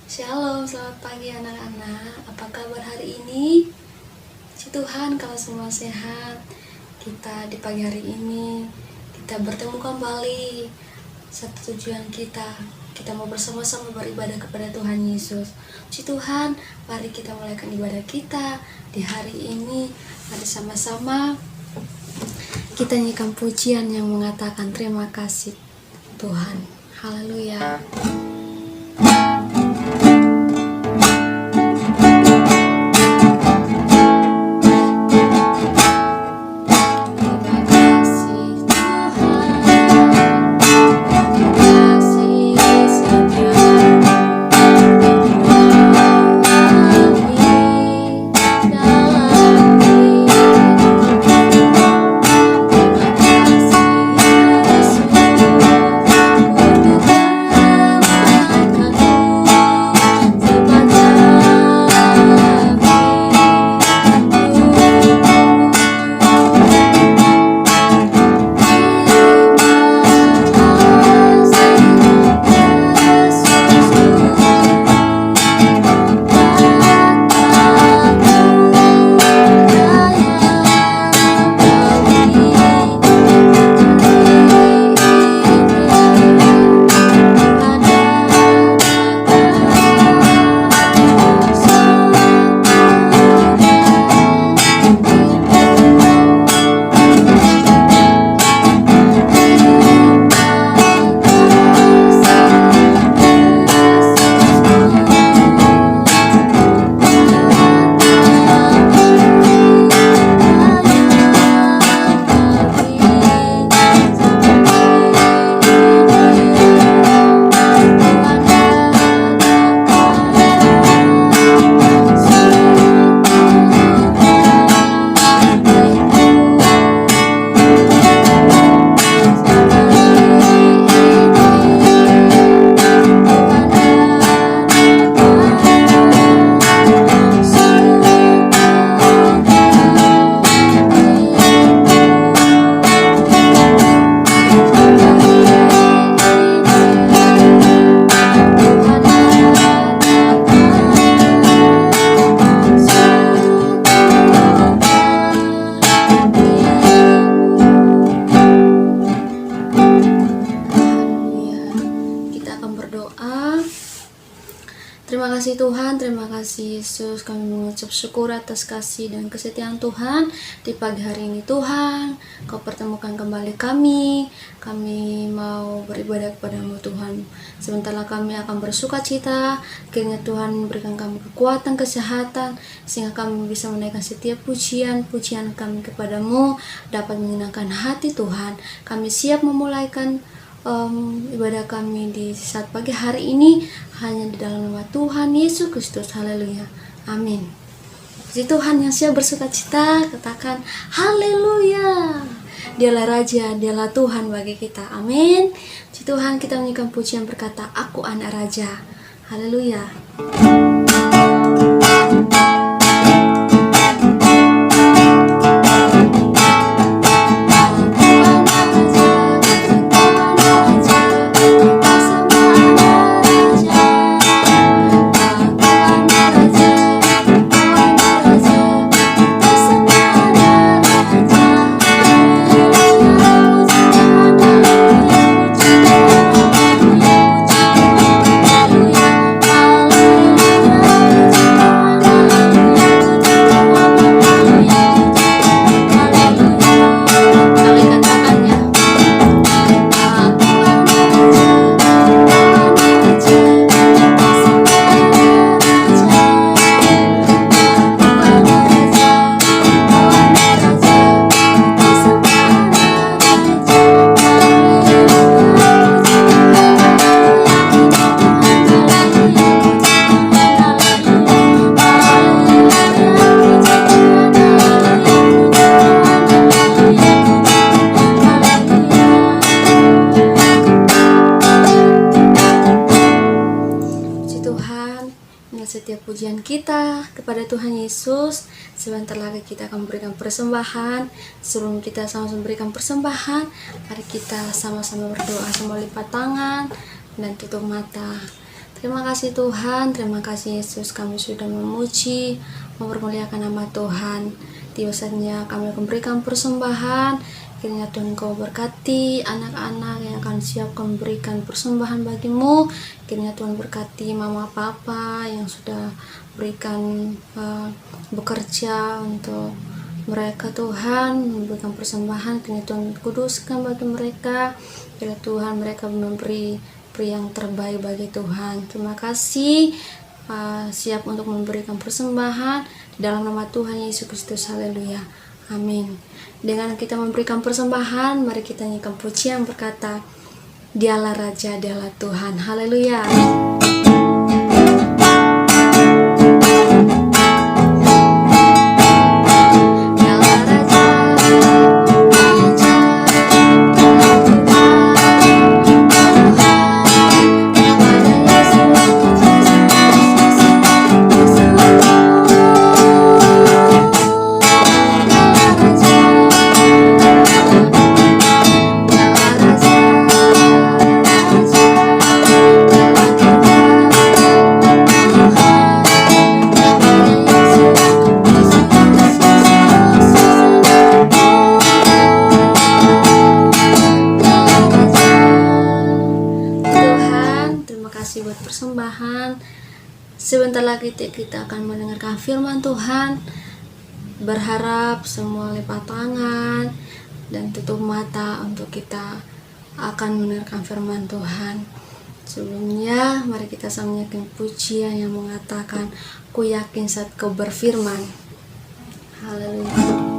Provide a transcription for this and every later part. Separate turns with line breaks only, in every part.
Shalom, selamat pagi anak-anak. Apa kabar hari ini? Puji Tuhan kalau semua sehat. Kita di pagi hari ini kita bertemu kembali. Satu tujuan kita mau bersama-sama beribadah kepada Tuhan Yesus. Puji Tuhan, mari kita mulaikan ibadah kita di hari ini. Mari sama-sama kita nyanyikan pujian yang mengatakan terima kasih Tuhan. Haleluya. Terima kasih Tuhan, terima kasih Yesus. Kami mengucap syukur atas kasih dan kesetiaan Tuhan di pagi hari ini. Tuhan, Kau pertemukan kembali kami. Kami mau beribadah kepada-Mu Tuhan. Sebentar kami akan bersuka cita, kiranya Tuhan memberikan kami kekuatan, kesehatan, sehingga kami bisa menaikkan setiap pujian kami kepada-Mu dapat menyenangkan hati Tuhan. Kami siap memulaikan ibadah kami di saat pagi hari ini hanya di dalam nama Tuhan Yesus Kristus. Haleluya, amin. Puji Tuhan yang siap bersuka cita, katakan haleluya. Dialah Raja, dialah Tuhan bagi kita, amin. Puji Tuhan, kita menyanyikan pujian berkata, aku anak Raja. Haleluya. Setiap pujian kita kepada Tuhan Yesus. Sebentar lagi kita akan memberikan persembahan. Sebelum kita sama-sama memberikan persembahan, mari kita sama-sama berdoa, semua lipat tangan dan tutup mata. Terima kasih Tuhan, terima kasih Yesus, kami sudah memuji, mempermuliakan nama Tuhan. Tiba saatnya kami akan berikan persembahan. Kiranya Tuhan Kau berkati anak-anak yang akan siap memberikan persembahan bagimu. Kiranya Tuhan berkati mama papa yang sudah berikan bekerja untuk mereka Tuhan, memberikan persembahan. Kiranya Tuhan kuduskan bagi mereka. Kiranya Tuhan mereka memberi yang terbaik bagi Tuhan. Terima kasih, siap untuk memberikan persembahan di dalam nama Tuhan Yesus Kristus. Haleluya, amin. Dengan kita memberikan persembahan, mari kita nyanyikan pujian berkata, Dialah Raja, Dialah Tuhan. Haleluya. Persembahan. Sebentar lagi kita akan mendengarkan firman Tuhan. Berharap semua lipat tangan dan tutup mata untuk kita akan mendengarkan firman Tuhan. Sebelumnya mari kita sambungkan pujian yang mengatakan, ku yakin saat Kau berfirman. Haleluya.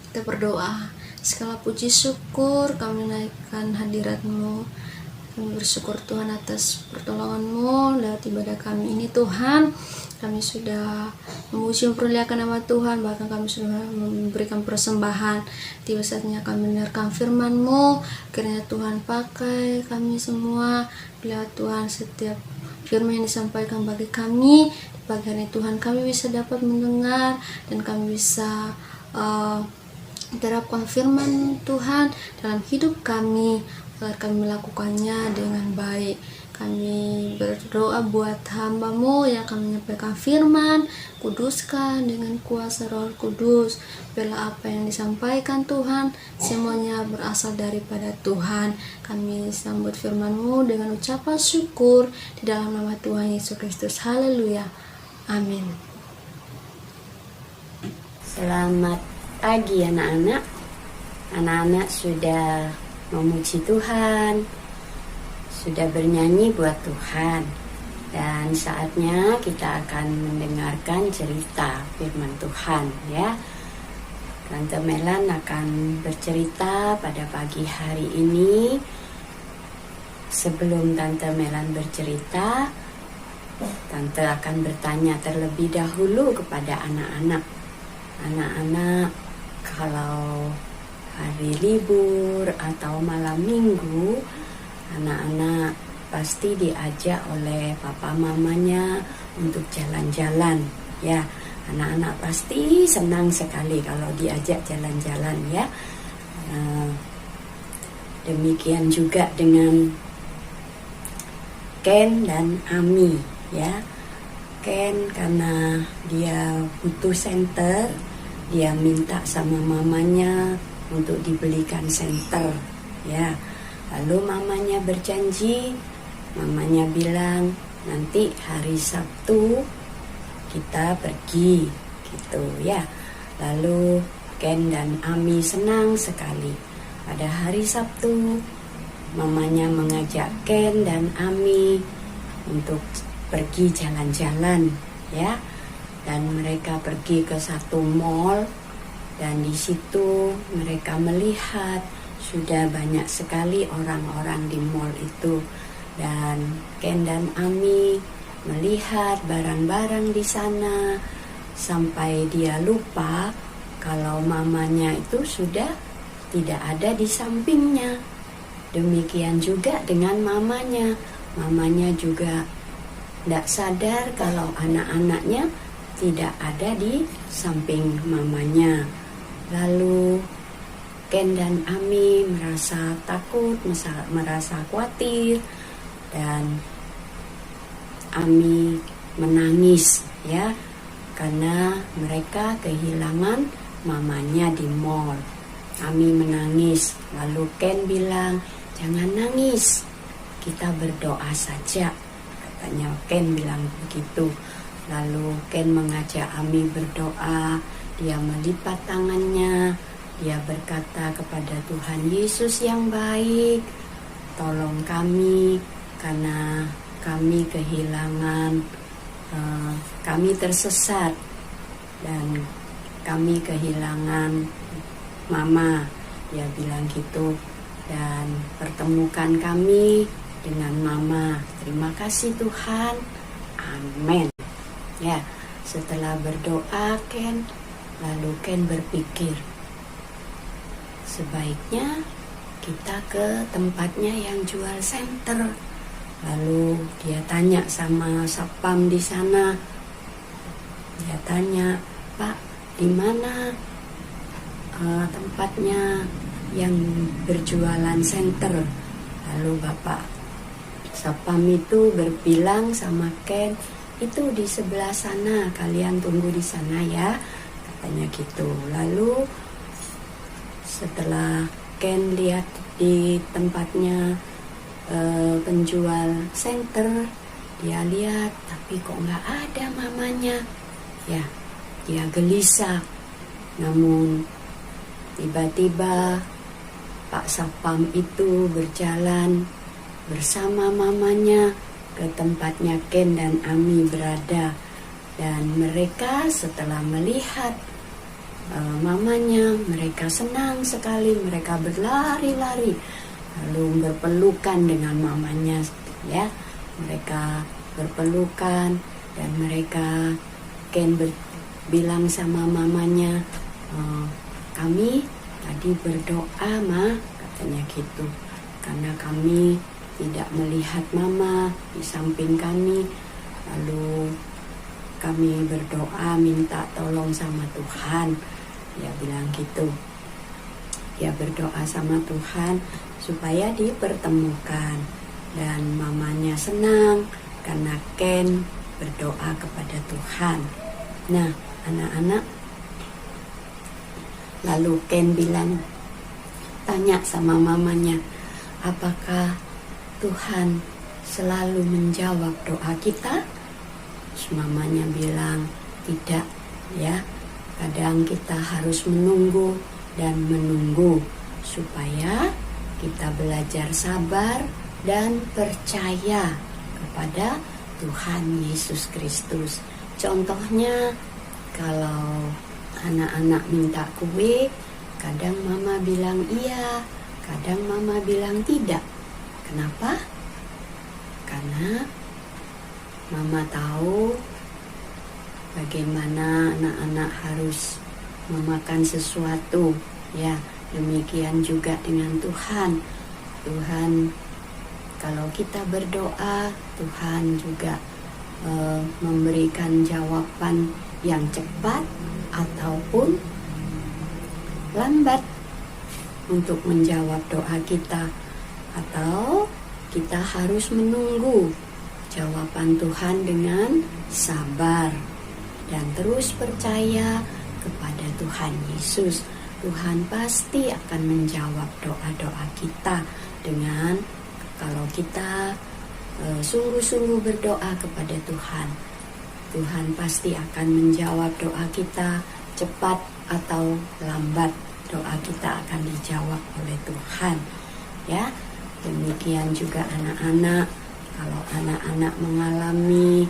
Kita berdoa. Segala puji syukur kami naikkan hadirat-Mu. Kami bersyukur Tuhan atas pertolongan-Mu lewat ibadah kami ini Tuhan. Kami sudah memuji memperlihatkan nama Tuhan, bahkan kami sudah memberikan persembahan. Tiba saatnya kami mendengarkan firman-Mu. Kiranya Tuhan pakai kami semua. Lewat Tuhan setiap firman yang disampaikan bagi kami di pagi hari Tuhan, kami bisa dapat mendengar dan kami bisa terapkan firman Tuhan dalam hidup kami agar kami melakukannya dengan baik. Kami berdoa buat hamba-Mu yang akan menyampaikan firman, kuduskan dengan kuasa Roh Kudus. Bila apa yang disampaikan Tuhan, semuanya berasal daripada Tuhan. Kami sambut firman-Mu dengan ucapan syukur di dalam nama Tuhan Yesus Kristus. Haleluya. Amin.
Selamat pagi anak-anak. Anak-anak sudah memuji Tuhan, sudah bernyanyi buat Tuhan. Dan saatnya kita akan mendengarkan cerita firman Tuhan ya. Tante Melan akan bercerita pada pagi hari ini. Sebelum Tante Melan bercerita, Tante akan bertanya terlebih dahulu kepada anak-anak. Anak-anak, kalau hari libur atau malam minggu, anak-anak pasti diajak oleh papa mamanya untuk jalan-jalan ya. Anak-anak pasti senang sekali kalau diajak jalan-jalan ya. Demikian juga dengan Ken dan Ami ya. Ken karena dia butuh senter, dia minta sama mamanya untuk dibelikan senter ya. Lalu mamanya berjanji, mamanya bilang nanti hari Sabtu kita pergi gitu ya. Lalu Ken dan Ami senang sekali. Pada hari Sabtu mamanya mengajak Ken dan Ami untuk pergi jalan-jalan ya. Dan mereka pergi ke satu mall. Dan di situ mereka melihat sudah banyak sekali orang-orang di mall itu. Dan Ken dan Ami melihat barang-barang di sana sampai dia lupa kalau mamanya itu sudah tidak ada di sampingnya. Demikian juga dengan mamanya. Mamanya juga tidak sadar kalau anak-anaknya tidak ada di samping mamanya. Lalu Ken dan Ami merasa takut, merasa khawatir, dan Ami menangis ya, karena mereka kehilangan mamanya di mall. Ami menangis, lalu Ken bilang, "Jangan nangis, kita berdoa saja," katanya. Ken bilang begitu. Lalu Ken mengajak Ami berdoa. Dia melipat tangannya, dia berkata kepada Tuhan Yesus yang baik, "Tolong kami karena kami kehilangan, kami tersesat dan kami kehilangan Mama." Dia bilang gitu. "Dan pertemukan kami dengan Mama. Terima kasih Tuhan. Amin." Ya, setelah berdoa lalu Ken berpikir, sebaiknya kita ke tempatnya yang jual senter. Lalu dia tanya sama satpam di sana. Dia tanya, "Pak, di mana tempatnya yang berjualan senter?" Lalu bapak satpam itu berbilang sama Ken, "Itu di sebelah sana, kalian tunggu di sana ya," katanya gitu. Lalu setelah Ken lihat di tempatnya penjual senter, dia lihat tapi kok nggak ada mamanya ya. Dia gelisah. Namun tiba-tiba Pak Satpam itu berjalan bersama mamanya ke tempatnya Ken dan Ami berada. Dan mereka setelah melihat mamanya, mereka senang sekali. Mereka berlari-lari lalu berpelukan dengan mamanya ya. Mereka berpelukan dan mereka Ken bilang sama mamanya, "Kami tadi berdoa, Ma," katanya gitu, "karena kami tidak melihat Mama di samping kami. Lalu kami berdoa minta tolong sama Tuhan." Dia bilang gitu. Dia berdoa sama Tuhan supaya dipertemukan. dan mamanya senang karena Ken berdoa kepada Tuhan. Nah, anak-anak, lalu Ken bilang, tanya sama mamanya, apakah Tuhan selalu menjawab doa kita? Terus mamanya bilang, tidak ya. Kadang kita harus menunggu dan menunggu supaya kita belajar sabar dan percaya kepada Tuhan Yesus Kristus. Contohnya, kalau anak-anak minta kue, kadang mama bilang iya, kadang mama bilang tidak. Kenapa? Karena mama tahu bagaimana anak-anak harus memakan sesuatu. Ya, demikian juga dengan Tuhan. Tuhan, kalau kita berdoa, Tuhan juga memberikan jawaban yang cepat ataupun lambat untuk menjawab doa kita, atau kita harus menunggu jawaban Tuhan dengan sabar dan terus percaya kepada Tuhan Yesus. Tuhan pasti akan menjawab doa-doa kita dengan kalau kita sungguh-sungguh berdoa kepada Tuhan. Tuhan pasti akan menjawab doa kita, cepat atau lambat doa kita akan dijawab oleh Tuhan. Ya, demikian juga anak-anak. Kalau anak-anak mengalami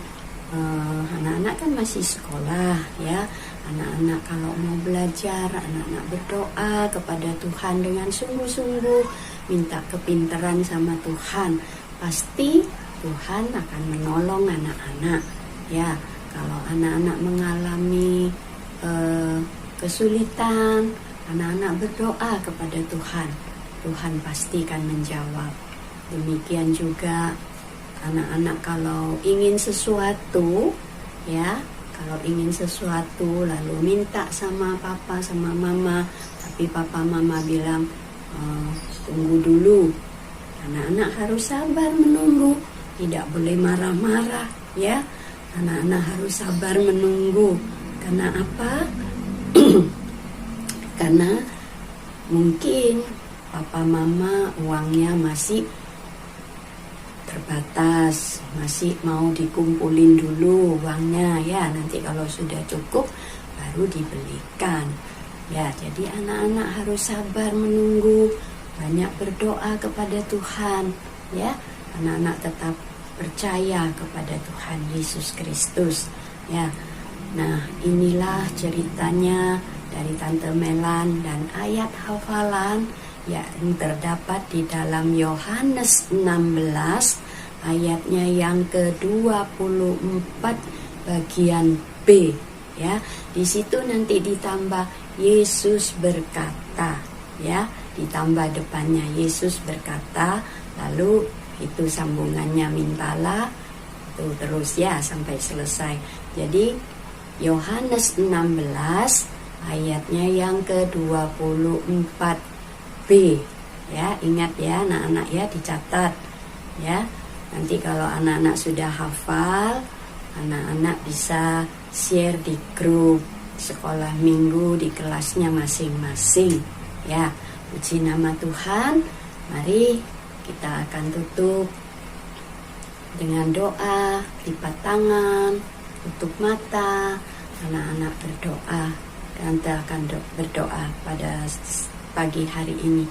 anak-anak kan masih sekolah ya. Anak-anak kalau mau belajar, anak-anak berdoa kepada Tuhan dengan sungguh-sungguh, minta kepintaran sama Tuhan. Pasti Tuhan akan menolong anak-anak. Ya, kalau anak-anak mengalami kesulitan, anak-anak berdoa kepada Tuhan. Tuhan pasti akan menjawab. Demikian juga anak-anak kalau ingin sesuatu, ya, kalau ingin sesuatu lalu minta sama papa sama mama, tapi papa mama bilang tunggu dulu. Anak-anak harus sabar menunggu, tidak boleh marah-marah, ya. Anak-anak harus sabar menunggu. Karena apa? Karena mungkin papa mama uangnya masih terbatas, masih mau dikumpulin dulu uangnya ya, nanti kalau sudah cukup baru dibelikan ya. Jadi anak-anak harus sabar menunggu, banyak berdoa kepada Tuhan ya. Anak-anak tetap percaya kepada Tuhan Yesus Kristus ya. Nah, inilah ceritanya dari Tante Melan dan ayat hafalan yang terdapat di dalam Yohanes 16 ayatnya yang ke-24 bagian B ya. Di situ nanti ditambah Yesus berkata ya, ditambah depannya Yesus berkata, lalu itu sambungannya mintalah itu terus ya sampai selesai. Jadi Yohanes 16 ayatnya yang ke-24 B ya, ingat ya anak-anak ya, dicatat ya. Nanti kalau anak-anak sudah hafal, anak-anak bisa share di grup sekolah minggu di kelasnya masing-masing ya. Puji nama Tuhan. Mari kita akan tutup dengan doa, lipat tangan, tutup mata, anak-anak berdoa. Tante akan berdoa pada pagi hari ini.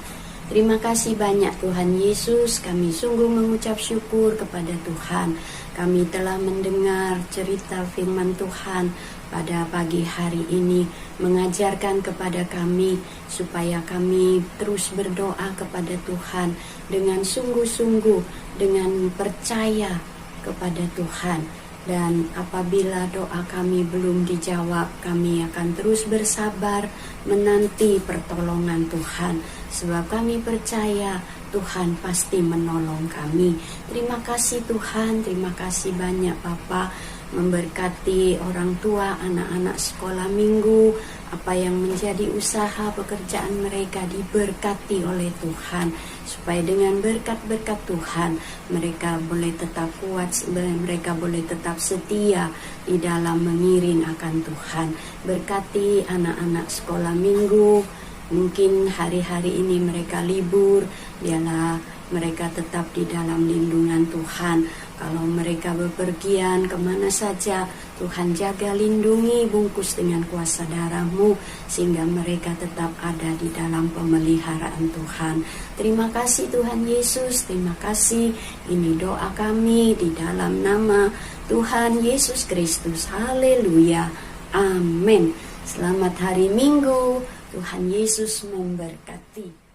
Terima kasih banyak Tuhan Yesus, kami sungguh mengucap syukur kepada Tuhan. Kami telah mendengar cerita firman Tuhan pada pagi hari ini, mengajarkan kepada kami supaya kami terus berdoa kepada Tuhan dengan sungguh-sungguh, dengan percaya kepada Tuhan. Dan apabila doa kami belum dijawab, kami akan terus bersabar menanti pertolongan Tuhan. Sebab kami percaya Tuhan pasti menolong kami. Terima kasih Tuhan, terima kasih banyak Bapa. memberkati orang tua, anak-anak sekolah minggu, apa yang menjadi usaha pekerjaan mereka diberkati oleh Tuhan, supaya dengan berkat-berkat Tuhan mereka boleh tetap kuat, mereka boleh tetap setia di dalam mengiring akan Tuhan. Berkati anak-anak sekolah minggu, mungkin hari-hari ini mereka libur, biarlah mereka tetap di dalam lindungan Tuhan. Kalau mereka bepergian kemana saja, Tuhan jaga, lindungi, bungkus dengan kuasa darah-Mu, sehingga mereka tetap ada di dalam pemeliharaan Tuhan. Terima kasih Tuhan Yesus, terima kasih. Ini doa kami di dalam nama Tuhan Yesus Kristus. Haleluya, amin. Selamat hari Minggu, Tuhan Yesus memberkati.